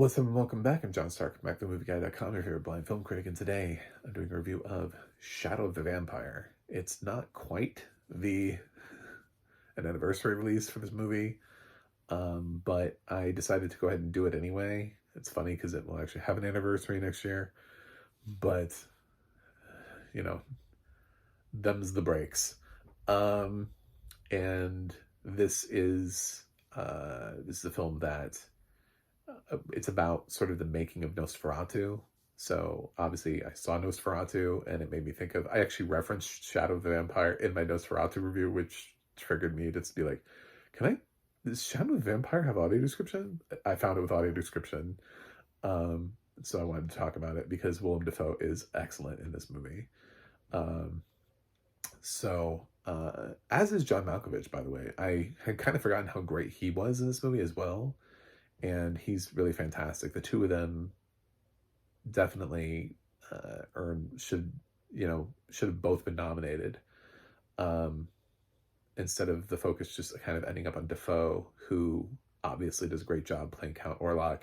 What's up and welcome back. I'm John Stark, MacTheMovieGuy.com, your favorite blind film critic, and today I'm doing a review of Shadow of the Vampire. It's not quite an anniversary release for this movie, but I decided to go ahead and do it anyway. It's funny because it will actually have an anniversary next year, but, you know, them's the breaks. And this is a film that it's about sort of the making of Nosferatu. So obviously I saw Nosferatu and it made me think of, I actually referenced Shadow of the Vampire in my Nosferatu review, which triggered me to be like, does Shadow of the Vampire have audio description? I found it with audio description. So I wanted to talk about it because Willem Dafoe is excellent in this movie. As is John Malkovich, by the way. I had kind of forgotten how great he was in this movie as well. And he's really fantastic. The two of them definitely should have both been nominated. Instead of the focus just kind of ending up on Dafoe, who obviously does a great job playing Count Orlok.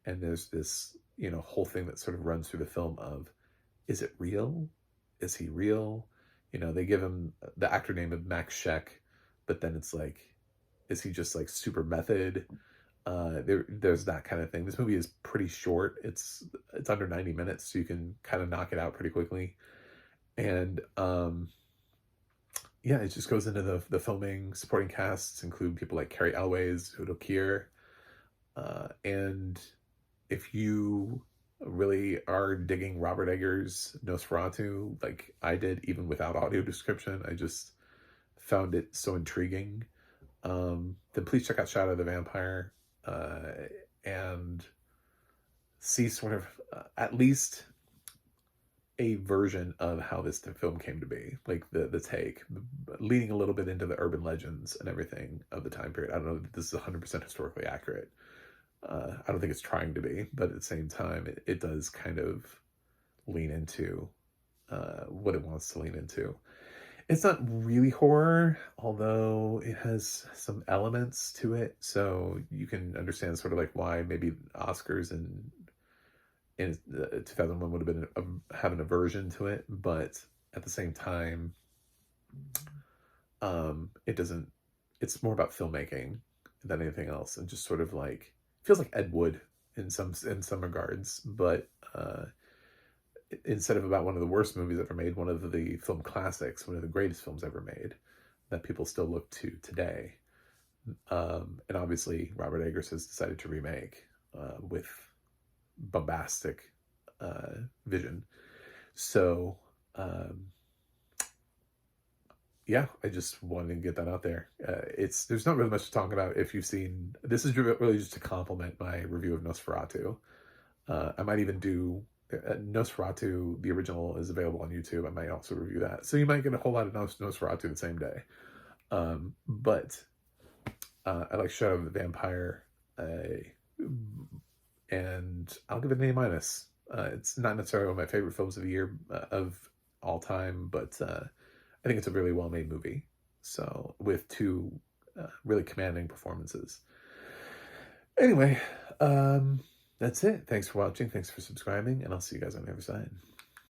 And there's this, whole thing that sort of runs through the film of, is it real? Is he real? They give him the actor name of Max Scheck, but then it's like, is he just like super method? There's that kind of thing. This movie is pretty short. It's under 90 minutes, so you can kind of knock it out pretty quickly. And yeah, it just goes into the filming. Supporting casts include people like Carrie Elways, Udo Kier, and if you really are digging Robert Eggers' Nosferatu, like I did, even without audio description, I just found it so intriguing. Then please check out Shadow of the Vampire. And see sort of at least a version of how this film came to be, like the take, leading a little bit into the urban legends and everything of the time period. I don't know if this is 100% historically accurate. I don't think it's trying to be, but at the same time, it does kind of lean into what it wants to lean into. It's not really horror, although it has some elements to it, so you can understand sort of like why maybe Oscars in 2001 would have been have an aversion to it, but at the same time, it doesn't. It's more about filmmaking than anything else, and just sort of like feels like Ed Wood in some regards, but instead of about one of the worst movies ever made, one of the film classics, one of the greatest films ever made that people still look to today. And obviously Robert Eggers has decided to remake with bombastic vision. So yeah, I just wanted to get that out there. There's not really much to talk about if you've seen. This is really just to complement my review of Nosferatu. I might even do Nosferatu, the original, is available on YouTube. I might also review that. So you might get a whole lot of Nosferatu the same day. But I like Shadow of the Vampire. And I'll give it an A-. It's not necessarily one of my favorite films of the year, of all time, but I think it's a really well-made movie. So with two really commanding performances. Anyway, that's it. Thanks for watching. Thanks for subscribing. And I'll see you guys on the other side.